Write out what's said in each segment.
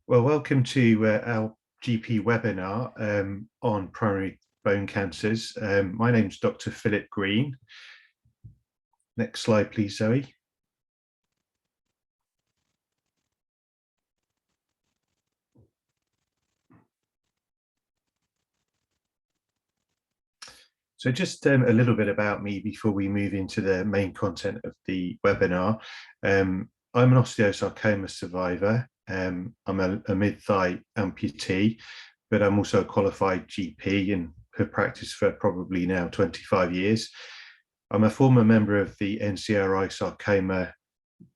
Well, welcome to our GP webinar on primary bone cancers. My name's Dr. Philip Green. Next slide, please, Zoe. So just a little bit about me before we move into the main content of the webinar. I'm an osteosarcoma survivor. I'm a mid-thigh amputee, but I'm also a qualified GP and have practiced for probably now 25 years. I'm a former member of the NCRI sarcoma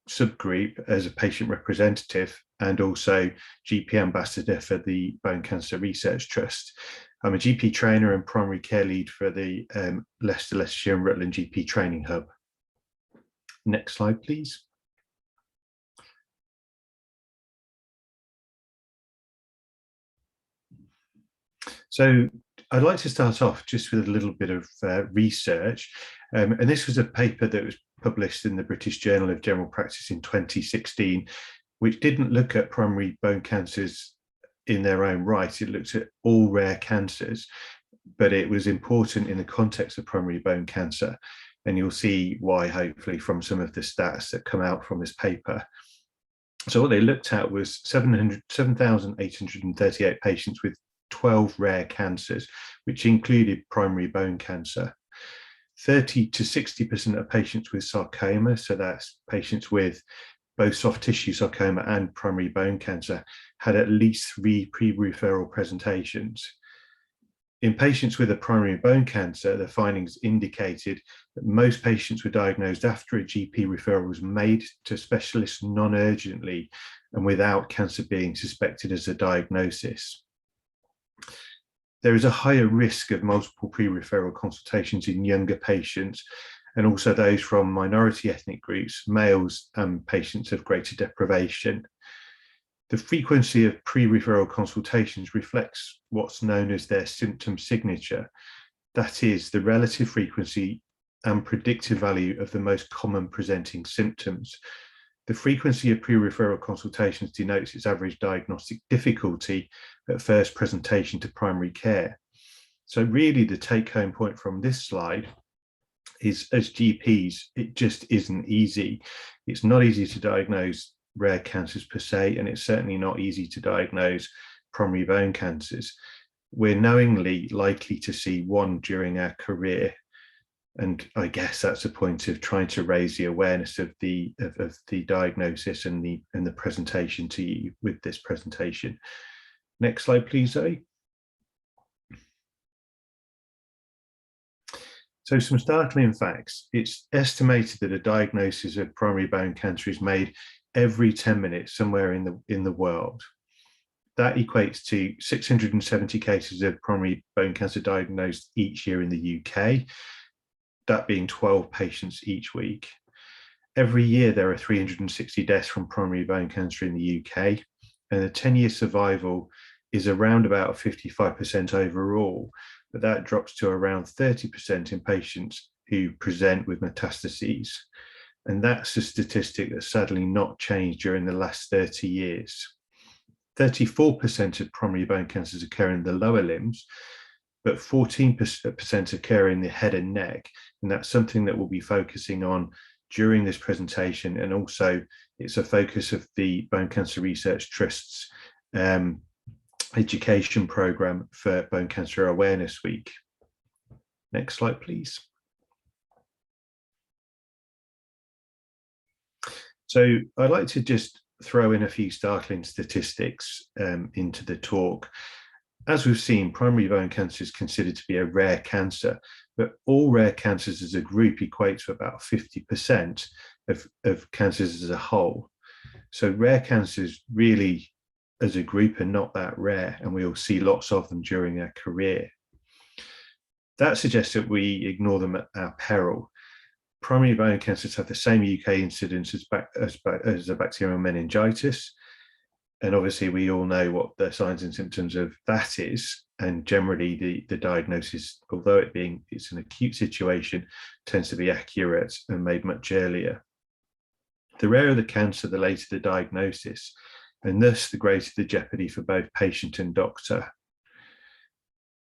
subgroup as a patient representative and also GP ambassador for the Bone Cancer Research Trust. I'm a GP trainer and primary care lead for the Leicester, Leicestershire and Rutland GP Training Hub. Next slide, please. So I'd like to start off just with a little bit of research. And this was a paper that was published in the British Journal of General Practice in 2016, which didn't look at primary bone cancers in their own right. It looked at all rare cancers, but it was important in the context of primary bone cancer. And you'll see why, hopefully, from some of the stats that come out from this paper. So what they looked at was 7,838 patients with 12 rare cancers, which included primary bone cancer. 30 to 60% of patients with sarcoma, so that's patients with both soft tissue sarcoma and primary bone cancer, had at least 3 pre-referral presentations. In patients with a primary bone cancer, the findings indicated that most patients were diagnosed after a GP referral was made to specialists non-urgently and without cancer being suspected as a diagnosis. There is a higher risk of multiple pre-referral consultations in younger patients and also those from minority ethnic groups, males and patients of greater deprivation. The frequency of pre-referral consultations reflects what's known as their symptom signature. That is the relative frequency and predictive value of the most common presenting symptoms. The frequency of pre-referral consultations denotes its average diagnostic difficulty at first presentation to primary care. So really the take-home point from this slide is, as GPs, it just isn't easy. It's not easy to diagnose rare cancers per se, and it's certainly not easy to diagnose primary bone cancers. We're knowingly likely to see one during our career, and I guess that's a point of trying to raise the awareness of the diagnosis and the presentation to you with this presentation. Next slide, please, Zoe. So some startling facts. It's estimated that a diagnosis of primary bone cancer is made every 10 minutes somewhere in the world. That equates to 670 cases of primary bone cancer diagnosed each year in the UK, that being 12 patients each week. Every year there are 360 deaths from primary bone cancer in the UK, and the 10-year survival is around about 55% overall, but that drops to around 30% in patients who present with metastases. And that's a statistic that's sadly not changed during the last 30 years. 34% of primary bone cancers occur in the lower limbs, but 14% occur in the head and neck. And that's something that we'll be focusing on during this presentation. And also it's a focus of the Bone Cancer Research Trust's education program for Bone Cancer Awareness Week. Next slide, please. So I'd like to just throw in a few startling statistics into the talk. As we've seen, primary bone cancer is considered to be a rare cancer, but all rare cancers as a group equate to about 50% of cancers as a whole. So rare cancers really, as a group, are not that rare, and we'll see lots of them during our career. That suggests that we ignore them at our peril. Primary bone cancers have the same UK incidence as a bacterial meningitis. And obviously we all know what the signs and symptoms of that is. And generally the diagnosis, although it's an acute situation, tends to be accurate and made much earlier. The rarer the cancer, the later the diagnosis. and thus the greater the jeopardy for both patient and doctor.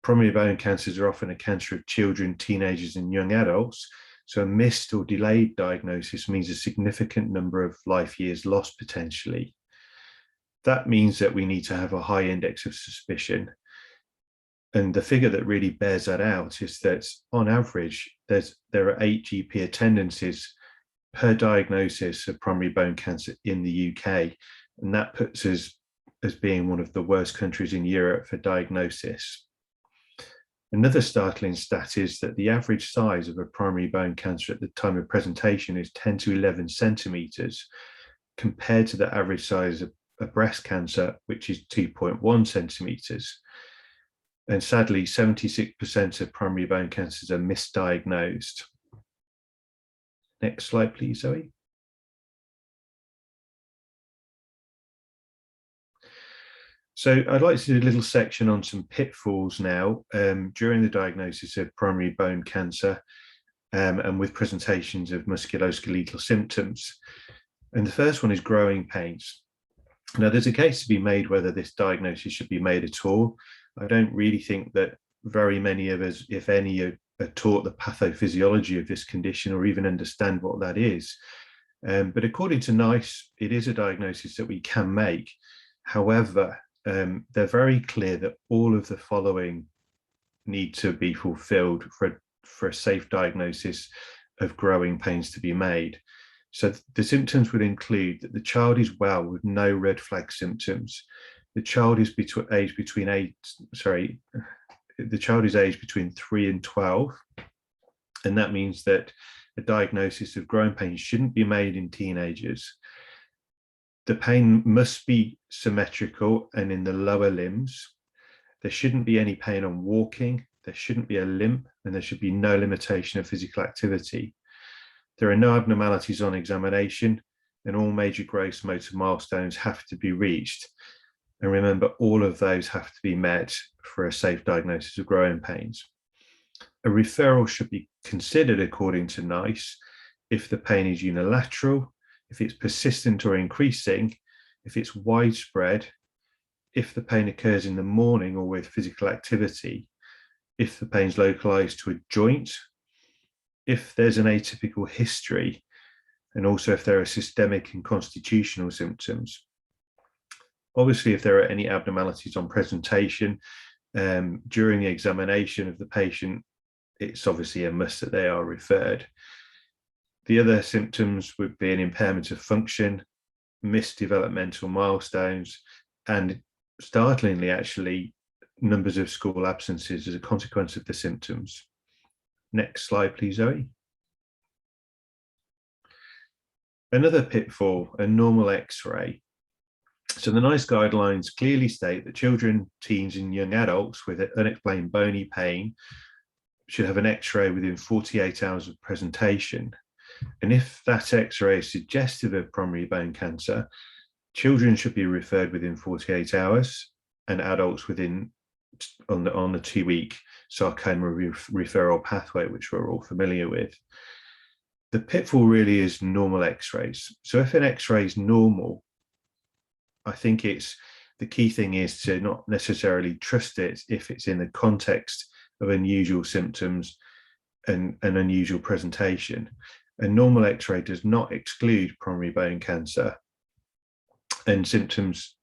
Primary bone cancers are often a cancer of children, teenagers, and young adults, so a missed or delayed diagnosis means a significant number of life years lost potentially. That means that we need to have a high index of suspicion. And the figure that really bears that out is that on average, there are 8 GP attendances per diagnosis of primary bone cancer in the UK. And that puts us as being one of the worst countries in Europe for diagnosis. Another startling stat is that the average size of a primary bone cancer at the time of presentation is 10 to 11 centimeters, compared to the average size of a breast cancer, which is 2.1 centimeters. And sadly, 76% of primary bone cancers are misdiagnosed. Next slide, please, Zoe. So I'd like to do a little section on some pitfalls now during the diagnosis of primary bone cancer and with presentations of musculoskeletal symptoms. And the first one is growing pains. Now, there's a case to be made whether this diagnosis should be made at all. I don't really think that very many of us, if any, are taught the pathophysiology of this condition or even understand what that is. But according to NICE, it is a diagnosis that we can make. However, they're very clear that all of the following need to be fulfilled for a safe diagnosis of growing pains to be made. So the symptoms would include that the child is well with no red flag symptoms. The child is aged between 3 and 12. And that means that a diagnosis of growing pains shouldn't be made in teenagers. The pain must be symmetrical and in the lower limbs. There shouldn't be any pain on walking. There shouldn't be a limp, and there should be no limitation of physical activity. There are no abnormalities on examination, and all major gross motor milestones have to be reached. And remember, all of those have to be met for a safe diagnosis of growing pains. A referral should be considered according to NICE if the pain is unilateral, if it's persistent or increasing, if it's widespread, if the pain occurs in the morning or with physical activity, if the pain is localized to a joint, if there's an atypical history, and also if there are systemic and constitutional symptoms. Obviously, if there are any abnormalities on presentation during the examination of the patient, it's obviously a must that they are referred. The other symptoms would be an impairment of function, missed developmental milestones, and startlingly, actually, numbers of school absences as a consequence of the symptoms. Next slide, please, Zoe. Another pitfall, a normal X-ray. So the NICE guidelines clearly state that children, teens, and young adults with unexplained bony pain should have an X-ray within 48 hours of presentation. And if that X-ray is suggestive of primary bone cancer, children should be referred within 48 hours and adults within on the 2-week sarcoma referral pathway, which we're all familiar with. The pitfall really is normal X-rays. So if an X-ray is normal, I think the key thing is to not necessarily trust it if it's in the context of unusual symptoms and an unusual presentation. A normal X-ray does not exclude primary bone cancer and symptoms.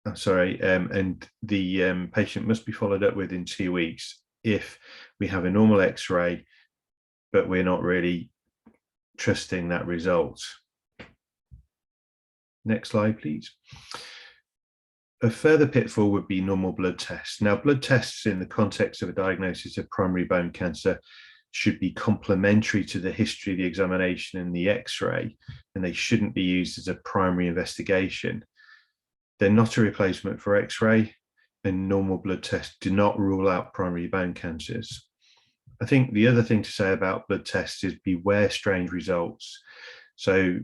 And the patient must be followed up within 2 weeks if we have a normal X-ray, but we're not really trusting that result. Next slide, please. A further pitfall would be normal blood tests. Now, blood tests in the context of a diagnosis of primary bone cancer should be complementary to the history of the examination and the X-ray, and they shouldn't be used as a primary investigation. They're not a replacement for X-ray, and normal blood tests do not rule out primary bone cancers. I think the other thing to say about blood tests is beware strange results. So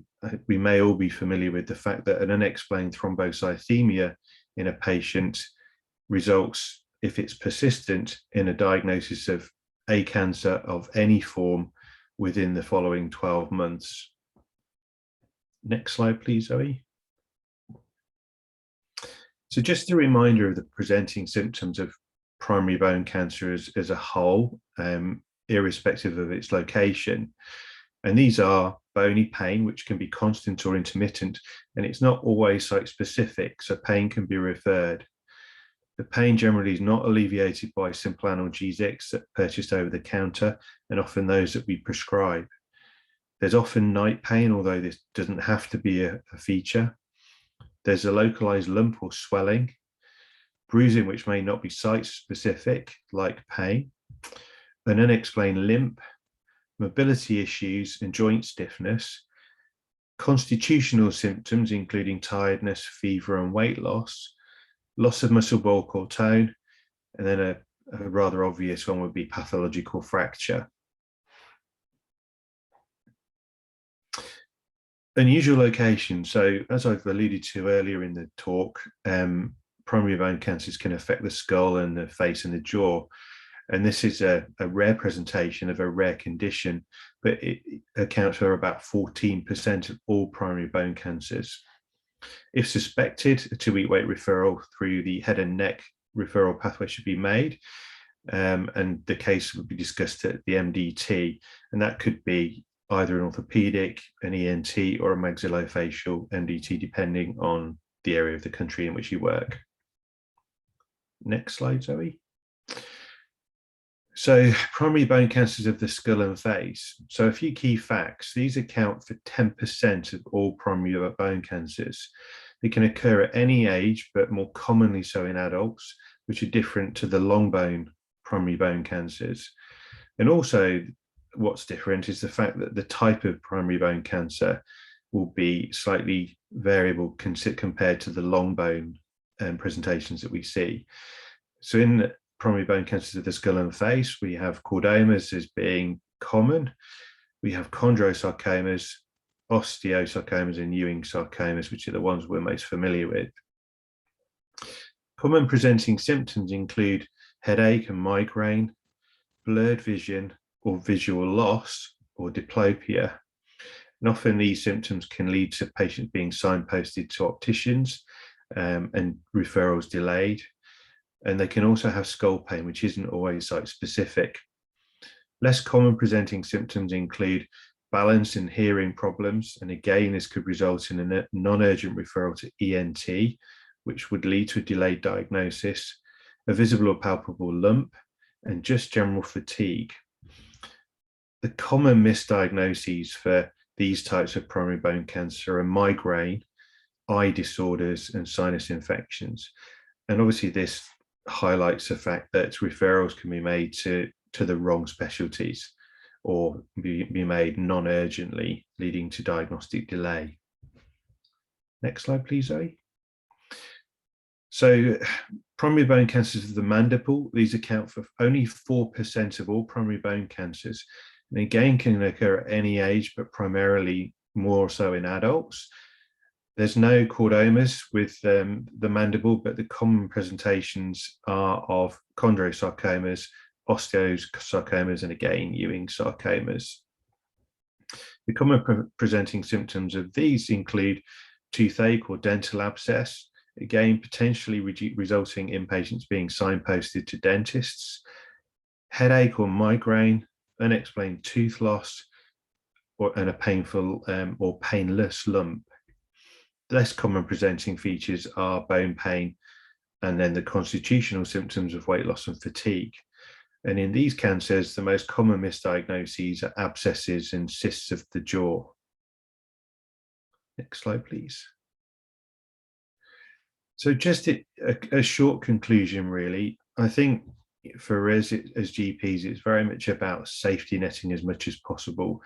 we may all be familiar with the fact that an unexplained thrombocythemia in a patient results, if it's persistent, in a diagnosis of a cancer of any form within the following 12 months. Next slide, please, Zoe. So just a reminder of the presenting symptoms of primary bone cancer as a whole, irrespective of its location. And these are bony pain, which can be constant or intermittent, and it's not always site specific, so pain can be referred. The pain generally is not alleviated by simple analgesics that are purchased over the counter, and often those that we prescribe. There's often night pain, although this doesn't have to be a feature. There's a localized lump or swelling, bruising which may not be site specific, like pain, an unexplained limp, mobility issues and joint stiffness, constitutional symptoms including tiredness, fever and weight loss, loss of muscle bulk or tone, and then a rather obvious one would be pathological fracture. Unusual location. So as I've alluded to earlier in the talk, primary bone cancers can affect the skull and the face and the jaw. And this is a rare presentation of a rare condition, but it accounts for about 14% of all primary bone cancers. If suspected, a 2-week wait referral through the head and neck referral pathway should be made, and the case would be discussed at the MDT, and that could be either an orthopedic, an ENT, or a maxillofacial MDT, depending on the area of the country in which you work. Next slide, Zoe. So primary bone cancers of the skull and face. So a few key facts. These account for 10% of all primary bone cancers. They can occur at any age, but more commonly so in adults, which are different to the long bone primary bone cancers. And also what's different is the fact that the type of primary bone cancer will be slightly variable compared to the long bone presentations that we see. So in primary bone cancers of the skull and face, we have chordomas as being common. We have chondrosarcomas, osteosarcomas, and Ewing sarcomas, which are the ones we're most familiar with. Common presenting symptoms include headache and migraine, blurred vision or visual loss or diplopia. And often these symptoms can lead to patients being signposted to opticians and referrals delayed. And they can also have skull pain, which isn't always site specific. Less common presenting symptoms include balance and hearing problems. And again, this could result in a non-urgent referral to ENT, which would lead to a delayed diagnosis, a visible or palpable lump, and just general fatigue. The common misdiagnoses for these types of primary bone cancer are migraine, eye disorders, and sinus infections. And obviously this highlights the fact that referrals can be made to the wrong specialties or be made non-urgently, leading to diagnostic delay. Next slide, please, Zoe. So primary bone cancers of the mandible, these account for only 4% of all primary bone cancers. And again, can occur at any age, but primarily more so in adults. There's no chordomas with the mandible, but the common presentations are of chondrosarcomas, osteosarcomas, and again, Ewing sarcomas. The common presenting symptoms of these include toothache or dental abscess, again, potentially resulting in patients being signposted to dentists, headache or migraine, unexplained tooth loss, and a painful or painless lump. Less common presenting features are bone pain and then the constitutional symptoms of weight loss and fatigue. And in these cancers, the most common misdiagnoses are abscesses and cysts of the jaw. Next slide, please. So just a short conclusion, really. I think for us as GPs, it's very much about safety netting as much as possible,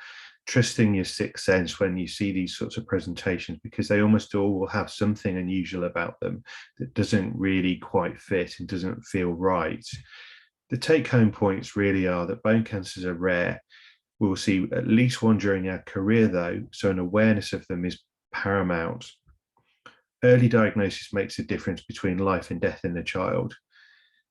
trusting your sixth sense when you see these sorts of presentations, because they almost all will have something unusual about them that doesn't really quite fit and doesn't feel right. The take-home points really are that bone cancers are rare. We'll see at least one during our career, though, so an awareness of them is paramount. Early diagnosis makes a difference between life and death in the child.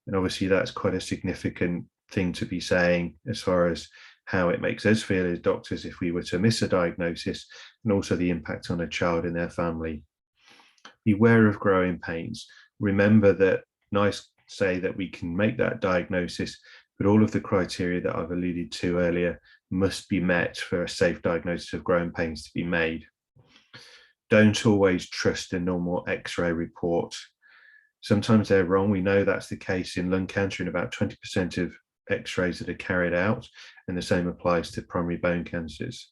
And obviously that's quite a significant thing to be saying as far as how it makes us feel as doctors if we were to miss a diagnosis, and also the impact on a child and their family. Beware of growing pains. Remember that NICE say that we can make that diagnosis, but all of the criteria that I've alluded to earlier must be met for a safe diagnosis of growing pains to be made. Don't always trust a normal X-ray report. Sometimes they're wrong. We know that's the case in lung cancer in about 20% of X-rays that are carried out, and the same applies to primary bone cancers.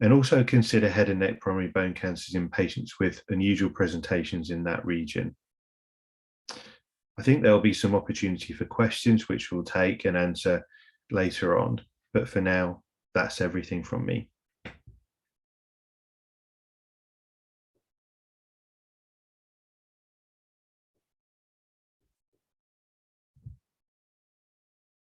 And also consider head and neck primary bone cancers in patients with unusual presentations in that region. I think there'll be some opportunity for questions, which we'll take and answer later on. But for now, that's everything from me.